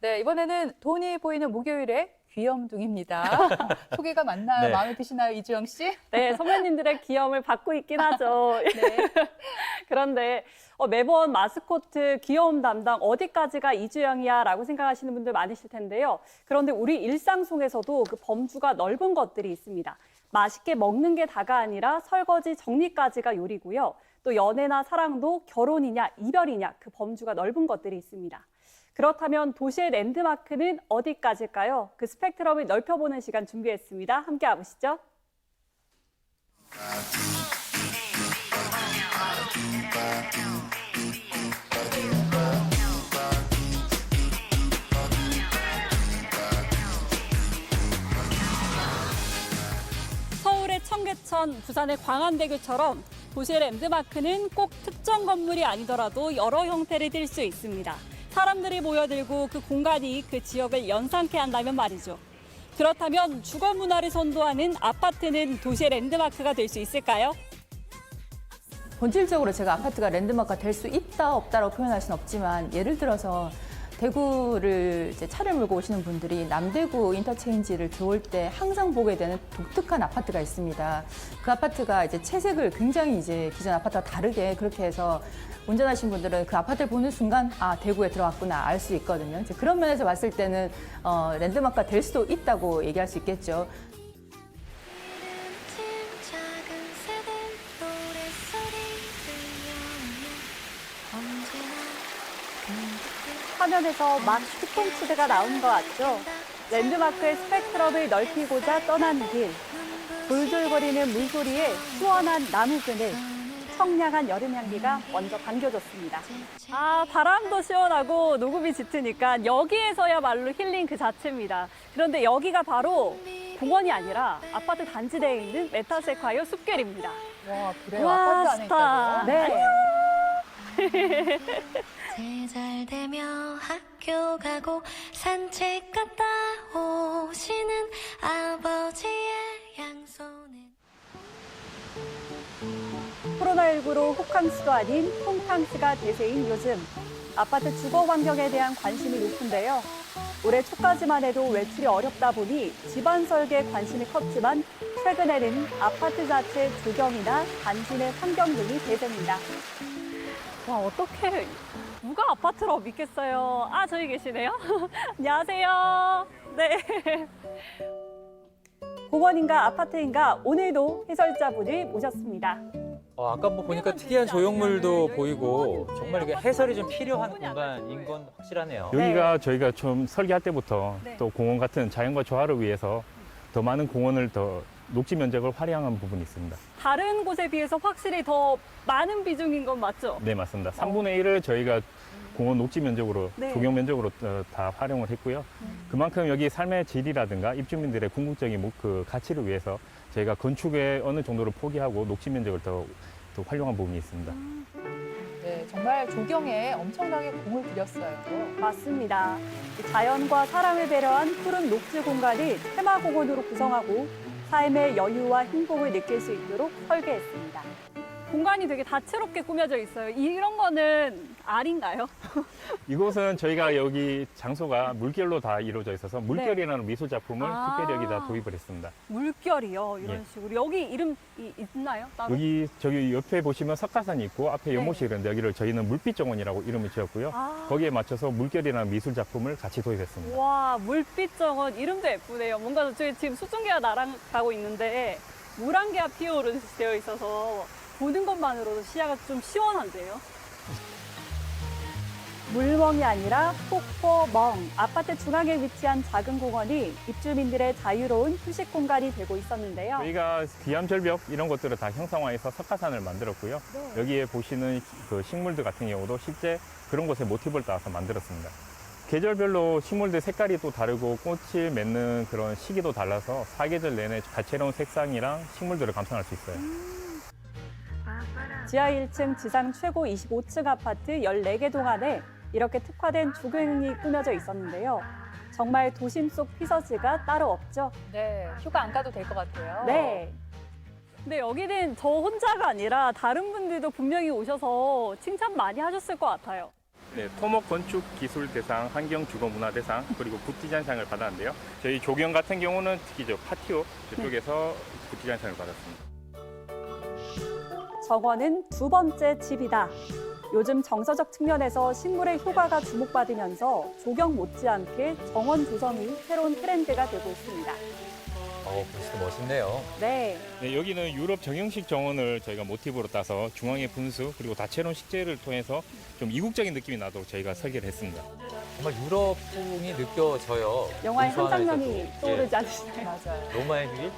네, 이번에는 돈이 보이는 목요일의 귀염둥입니다. 소개가 맞나요? 네. 마음에 드시나요, 이주영 씨? 네, 선배님들의 귀염을 받고 있긴 하죠. 네. 그런데 매번 마스코트 귀여움 담당 어디까지가 이주영이야 라고 생각하시는 분들 많으실 텐데요. 그런데 우리 일상 속에서도 그 범주가 넓은 것들이 있습니다. 맛있게 먹는 게 다가 아니라 설거지 정리까지가 요리고요. 또 연애나 사랑도 결혼이냐 이별이냐 그 범주가 넓은 것들이 있습니다. 그렇다면 도시의 랜드마크는 어디까지일까요? 그 스펙트럼을 넓혀보는 시간 준비했습니다. 함께 와보시죠. 서울의 청계천, 부산의 광안대교처럼 도시의 랜드마크는 꼭 특정 건물이 아니더라도 여러 형태를 띨 수 있습니다. 사람들이 모여들고 그 공간이 그 지역을 연상케 한다면 말이죠. 그렇다면 주거 문화를 선도하는 아파트는 도시의 랜드마크가 될 수 있을까요? 본질적으로 제가 아파트가 랜드마크가 될 수 있다, 없다라고 표현할 수는 없지만 예를 들어서 대구를 이제 차를 몰고 오시는 분들이 남대구 인터체인지를 들어올 때 항상 보게 되는 독특한 아파트가 있습니다. 그 아파트가 이제 채색을 굉장히 이제 기존 아파트와 다르게 그렇게 해서 운전하신 분들은 그 아파트를 보는 순간 아, 대구에 들어왔구나 알 수 있거든요. 이제 그런 면에서 봤을 때는 랜드마크가 될 수도 있다고 얘기할 수 있겠죠. 화면에서 막 스톤치드가 나온 것 같죠? 랜드마크의 스펙트럼을 넓히고자 떠난 길. 돌돌거리는 물소리에 시원한 나무 그늘. 청량한 여름 향기가 먼저 반겨졌습니다. 아, 바람도 시원하고 녹음이 짙으니까 여기에서야말로 힐링 그 자체입니다. 그런데 여기가 바로 공원이 아니라 아파트 단지 내에 있는 메타세콰이어 숲길입니다. 와, 그래요? 와, 아파트 안에 좋다. 있다고요? 네. 제잘 되며 학교 가고 산책 갔다 오시는 아버지의 양손에 코로나19로 호캉스도 아닌 홈캉스가 대세인 요즘 아파트 주거 환경에 대한 관심이 높은데요. 올해 초까지만 해도 외출이 어렵다 보니 집안 설계에 관심이 컸지만 최근에는 아파트 자체 조경이나 단지 내 환경 등이 대세입니다. 와, 어떡해. 누가 아파트라고 믿겠어요. 아, 저기 계시네요. 안녕하세요. 네. 공원인가 아파트인가 오늘도 해설자분을 모셨습니다. 아까 뭐 보니까 특이한 조형물도 보이고 정말 이게 해설이 좀 필요한 공간인 건 확실하네요. 여기가 저희가 좀 설계할 때부터 네. 또 공원 같은 자연과 조화를 위해서 더 많은 공원을 더 녹지 면적을 활용한 부분이 있습니다. 다른 곳에 비해서 확실히 더 많은 비중인 건 맞죠? 네, 맞습니다. 3분의 1을 저희가 공원 녹지 면적으로, 네. 조경 면적으로 다 활용을 했고요. 그만큼 여기 삶의 질이라든가 입주민들의 궁극적인 그 가치를 위해서 저희가 건축에 어느 정도를 포기하고 녹지 면적을 더 활용한 부분이 있습니다. 네, 정말 조경에 엄청나게 공을 들였어요. 맞습니다. 이 자연과 사람을 배려한 푸른 녹지 공간을 테마공원으로 구성하고 삶의 여유와 행복을 느낄 수 있도록 설계했습니다. 공간이 되게 다채롭게 꾸며져 있어요. 이런 거는 알인가요? 이곳은 저희가 여기 장소가 물결로 다 이루어져 있어서 물결이라는 미술 작품을 아. 특별히 여기다 도입을 했습니다. 물결이요. 이런 예. 식으로. 여기 이름이 있나요? 따로? 여기 저기 옆에 보시면 석가산이 있고 앞에 네. 연못이 있는데 여기를 저희는 물빛정원이라고 이름을 지었고요. 아. 거기에 맞춰서 물결이라는 미술 작품을 같이 도입했습니다. 와, 물빛 정원 이름도 예쁘네요. 뭔가 저희 지금 수증기가 날아가고 있는데 물안개가 피어오르되어 있어서 보는 것만으로도 시야가 좀 시원한데요. 물멍이 아니라 폭포멍. 아파트 중앙에 위치한 작은 공원이 입주민들의 자유로운 휴식 공간이 되고 있었는데요. 저희가 기암절벽 이런 것들을 다 형상화해서 석가산을 만들었고요. 네. 여기에 보시는 그 식물들 같은 경우도 실제 그런 곳에 모티브를 따서 만들었습니다. 계절별로 식물들 색깔이 또 다르고 꽃을 맺는 그런 시기도 달라서 사계절 내내 다채로운 색상이랑 식물들을 감상할 수 있어요. 지하 1층 지상 최고 25층 아파트 14개 동안에 이렇게 특화된 조경이 꾸며져 있었는데요. 정말 도심 속 피서지가 따로 없죠. 네, 휴가 안 가도 될 것 같아요. 네. 근데 여기는 저 혼자가 아니라 다른 분들도 분명히 오셔서 칭찬 많이 하셨을 것 같아요. 네, 토목 건축 기술 대상, 환경 주거 문화 대상, 그리고 굿디자인상을 받았는데요. 저희 조경 같은 경우는 특히 저 파티오 저쪽에서 굿디자인상을 받았습니다. 정원은 두 번째 집이다. 요즘 정서적 측면에서 식물의 효과가 주목받으면서 조경 못지않게 정원 조성이 새로운 트렌드가 되고 있습니다. 글씨도 멋있네요. 네, 네, 여기는 유럽 정형식 정원을 저희가 모티브로 따서 중앙의 분수 그리고 다채로운 식재를 통해서 좀 이국적인 느낌이 나도록 저희가 설계를 했습니다. 정말 유럽풍이 느껴져요. 영화의 한 분수 장면이 하나에서도. 떠오르지 않으시나요? 맞아요. 예, 로마의 휴일?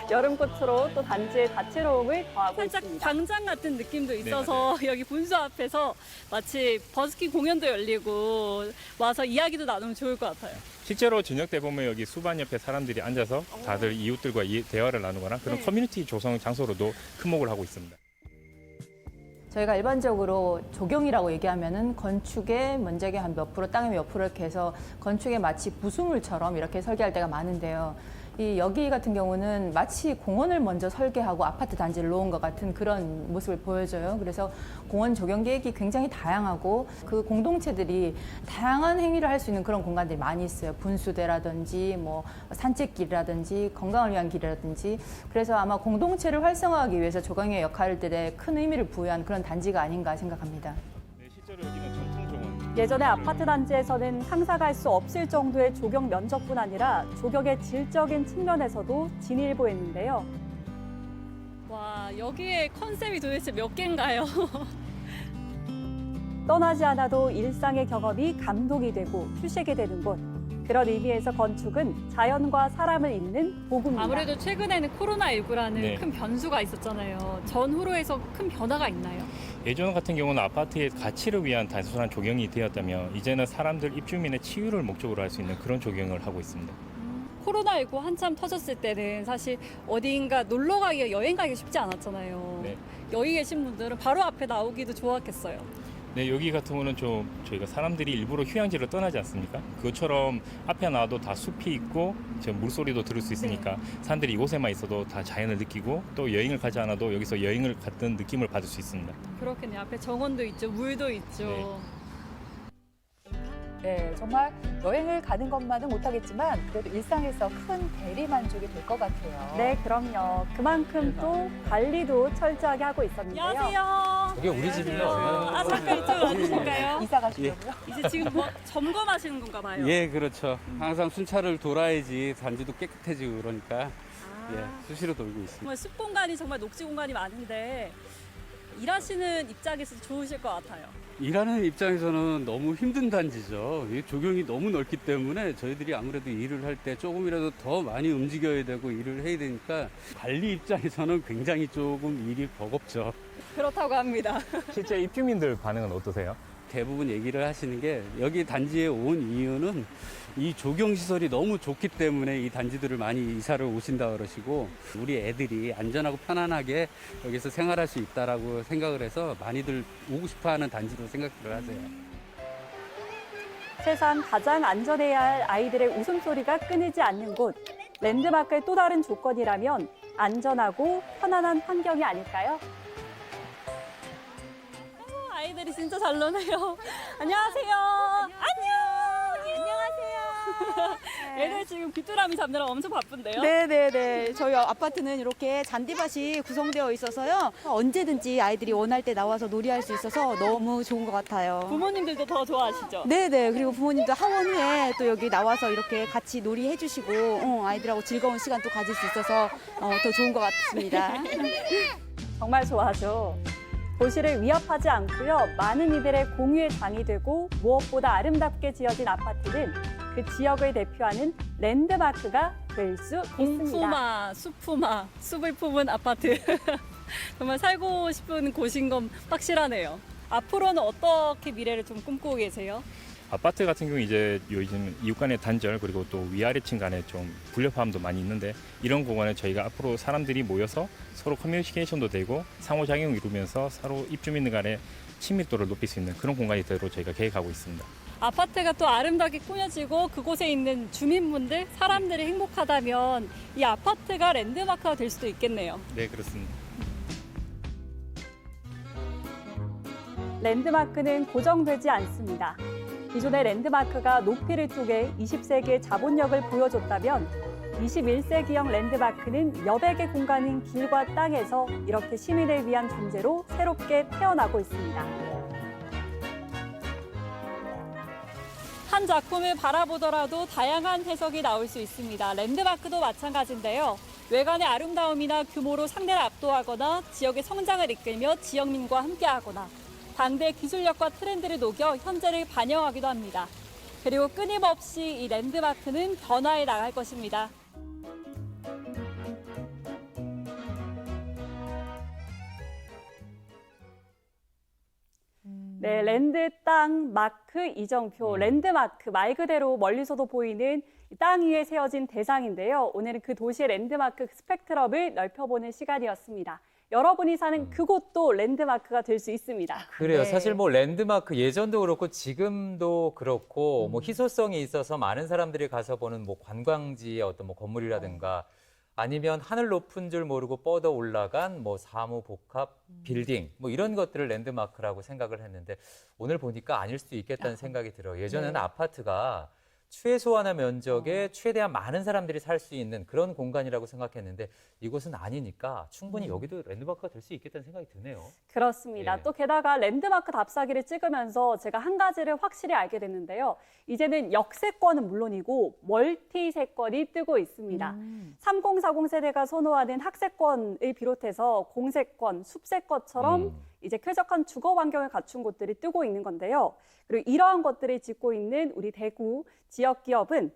여름꽃으로 또 단지의 다채로움을 더하고 살짝 있습니다. 광장 같은 느낌도 네, 있어서 여기 분수 앞에서 마치 버스킹 공연도 열리고 와서 이야기도 나누면 좋을 것 같아요. 실제로 저녁 때 보면 여기 수반 옆에 사람들이 앉아서 다들 이웃들과 대화를 나누거나 그런 네. 커뮤니티 조성 장소로도 큰 목을 하고 있습니다. 저희가 일반적으로 조경이라고 얘기하면은 건축의 면적의 한 몇 프로, 땅의 몇 프로 이렇게 해서 건축의 마치 부수물처럼 이렇게 설계할 때가 많은데요. 여기 같은 경우는 마치 공원을 먼저 설계하고 아파트 단지를 놓은 것 같은 그런 모습을 보여줘요. 그래서 공원 조경 계획이 굉장히 다양하고 그 공동체들이 다양한 행위를 할 수 있는 그런 공간들이 많이 있어요. 분수대라든지 뭐 산책길이라든지 건강을 위한 길이라든지 그래서 아마 공동체를 활성화하기 위해서 조경의 역할들에 큰 의미를 부여한 그런 단지가 아닌가 생각합니다. 네, 실제로 여기는 전통 정원. 예전에 아파트 단지에서는 상상할 수 없을 정도의 조경 면적뿐 아니라 조경의 질적인 측면에서도 진일보했는데요. 와, 여기에 컨셉이 도대체 몇 개인가요? 떠나지 않아도 일상의 경험이 감동이 되고 휴식이 되는 곳. 그런 의미에서 건축은 자연과 사람을 잇는 도구입니다. 아무래도 최근에는 코로나19라는 네. 큰 변수가 있었잖아요. 전후로 해서 큰 변화가 있나요? 예전 같은 경우는 아파트의 가치를 위한 단순한 조경이 되었다면 이제는 사람들 입주민의 치유를 목적으로 할 수 있는 그런 조경을 하고 있습니다. 코로나19 한참 터졌을 때는 사실 어디인가 놀러 가기가 여행 가기 쉽지 않았잖아요. 네. 여기 계신 분들은 바로 앞에 나오기도 좋았겠어요. 네, 여기 같은 경우는 좀 저희가 사람들이 일부러 휴양지를 떠나지 않습니까? 그것처럼 앞에 나와도 다 숲이 있고 저 물소리도 들을 수 있으니까 사람들이 이곳에만 있어도 다 자연을 느끼고 또 여행을 가지 않아도 여기서 여행을 갔던 느낌을 받을 수 있습니다. 그렇겠네요. 앞에 정원도 있죠. 물도 있죠. 네. 네, 정말 여행을 가는 것만은 못하겠지만 그래도 일상에서 큰 대리 만족이 될 것 같아요. 네, 그럼요. 그만큼 또 관리도 철저하게 하고 있었는데요. 안녕하세요. 저게 우리 집이요. 아, 잠깐 이쪽으로 와주실까요? 이사 가시려고요? 이제 지금 뭐 점검하시는 건가 봐요. 예, 그렇죠. 항상 순찰을 돌아야지 단지도 깨끗해지고 그러니까 예, 수시로 돌고 있습니다. 정말 숲 공간이 정말 녹지 공간이 많은데 일하시는 입장에서 좋으실 것 같아요. 일하는 입장에서는 너무 힘든 단지죠. 이 조경이 너무 넓기 때문에 저희들이 아무래도 일을 할 때 조금이라도 더 많이 움직여야 되고 일을 해야 되니까 관리 입장에서는 굉장히 조금 일이 버겁죠. 그렇다고 합니다. 실제 입주민들 반응은 어떠세요? 대부분 얘기를 하시는 게 여기 단지에 온 이유는 이 조경 시설이 너무 좋기 때문에 이 단지들을 많이 이사를 오신다 그러시고 우리 애들이 안전하고 편안하게 여기서 생활할 수 있다라고 생각을 해서 많이들 오고 싶어하는 단지로 생각을 하세요. 세상 가장 안전해야 할 아이들의 웃음소리가 끊이지 않는 곳. 랜드마크의 또 다른 조건이라면 안전하고 편안한 환경이 아닐까요? 아이들이 진짜 잘 노네요. 안녕하세요. 안녕하세요. 애들 지금 귀뚜라미 잡느라 엄청 바쁜데요? 네네네. 저희 아파트는 이렇게 잔디밭이 구성되어 있어서요. 언제든지 아이들이 원할 때 나와서 놀이할 수 있어서 너무 좋은 것 같아요. 부모님들도 더 좋아하시죠? 네네. 그리고 부모님도 하원 후에 또 여기 나와서 이렇게 같이 놀이해 주시고 아이들하고 즐거운 시간 또 가질 수 있어서 더 좋은 것 같습니다. 정말 좋아하죠. 도시를 위협하지 않고요. 많은 이들의 공유의 장이 되고 무엇보다 아름답게 지어진 아파트는 그 지역을 대표하는 랜드마크가 될 수 있습니다. 공푸마, 숲푸마, 숲을 품은 아파트. 정말 살고 싶은 곳인 건 확실하네요. 앞으로는 어떻게 미래를 좀 꿈꾸고 계세요? 아파트 같은 경우 이제 요즘 이웃 간의 단절 그리고 또 위아래층 간의 좀 불협화음도 많이 있는데 이런 공간에 저희가 앞으로 사람들이 모여서 서로 커뮤니케이션도 되고 상호작용을 이루면서 서로 입주민 간의 친밀도를 높일 수 있는 그런 공간이 되도록 저희가 계획하고 있습니다. 아파트가 또 아름답게 꾸며지고 그곳에 있는 주민분들, 사람들이 행복하다면 이 아파트가 랜드마크가 될 수도 있겠네요. 네, 그렇습니다. 랜드마크는 고정되지 않습니다. 기존의 랜드마크가 높이를 쪼개 20세기의 자본력을 보여줬다면 21세기형 랜드마크는 여백의 공간인 길과 땅에서 이렇게 시민을 위한 존재로 새롭게 태어나고 있습니다. 한 작품을 바라보더라도 다양한 해석이 나올 수 있습니다. 랜드마크도 마찬가지인데요. 외관의 아름다움이나 규모로 상대를 압도하거나 지역의 성장을 이끌며 지역민과 함께하거나 당대의 기술력과 트렌드를 녹여 현재를 반영하기도 합니다. 그리고 끊임없이 이 랜드마크는 변화해 나갈 것입니다. 네, 랜드, 땅, 마크, 이정표, 랜드마크 말 그대로 멀리서도 보이는 땅 위에 세워진 대상인데요. 오늘은 그 도시의 랜드마크 스펙트럼을 넓혀보는 시간이었습니다. 여러분이 사는 그곳도 랜드마크가 될 수 있습니다. 그래요. 네. 사실 뭐 랜드마크 예전도 그렇고 지금도 그렇고 뭐 희소성이 있어서 많은 사람들이 가서 보는 뭐 관광지의 어떤 뭐 건물이라든가 아니면 하늘 높은 줄 모르고 뻗어 올라간 뭐 사무 복합 빌딩 뭐 이런 것들을 랜드마크라고 생각을 했는데 오늘 보니까 아닐 수도 있겠다는 생각이 들어요. 예전에는 네. 아파트가 최소한의 면적에 최대한 많은 사람들이 살 수 있는 그런 공간이라고 생각했는데 이곳은 아니니까 충분히 여기도 랜드마크가 될 수 있겠다는 생각이 드네요. 그렇습니다. 예. 또 게다가 랜드마크 답사기를 찍으면서 제가 한 가지를 확실히 알게 됐는데요. 이제는 역세권은 물론이고 멀티세권이 뜨고 있습니다. 3040 세대가 선호하는 학세권을 비롯해서 공세권, 숲세권처럼 이제 쾌적한 주거 환경을 갖춘 곳들이 뜨고 있는 건데요. 그리고 이러한 것들을 짓고 있는 우리 대구 지역 기업은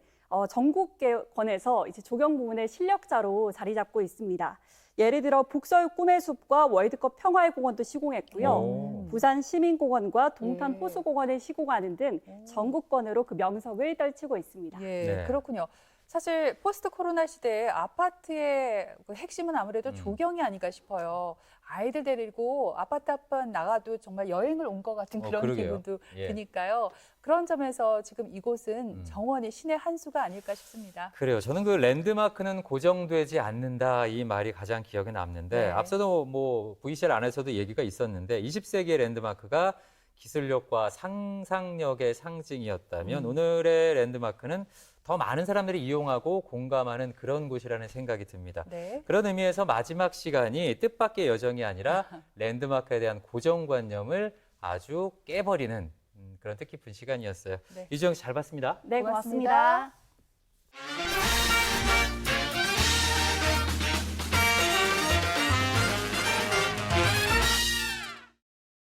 전국권에서 이제 조경 부문의 실력자로 자리 잡고 있습니다. 예를 들어 북서울 꿈의 숲과 월드컵 평화의 공원도 시공했고요. 오. 부산 시민공원과 동탄 예. 호수공원을 시공하는 등 전국권으로 그 명성을 떨치고 있습니다. 예, 네. 그렇군요. 사실 포스트 코로나 시대에 아파트의 그 핵심은 아무래도 조경이 아닐까 싶어요. 아이들 데리고 아파트 앞만 나가도 정말 여행을 온 것 같은 그런 그러게요. 기분도 예. 드니까요. 그런 점에서 지금 이곳은 정원이 신의 한 수가 아닐까 싶습니다. 그래요. 저는 그 랜드마크는 고정되지 않는다 이 말이 가장 기억에 남는데 네. 앞서도 뭐 VCR 안에서도 얘기가 있었는데 20세기의 랜드마크가 기술력과 상상력의 상징이었다면 오늘의 랜드마크는 더 많은 사람들이 이용하고 공감하는 그런 곳이라는 생각이 듭니다. 네. 그런 의미에서 마지막 시간이 뜻밖의 여정이 아니라 랜드마크에 대한 고정관념을 아주 깨버리는 그런 뜻깊은 시간이었어요. 네. 이주영 씨 잘 봤습니다. 네, 고맙습니다. 고맙습니다.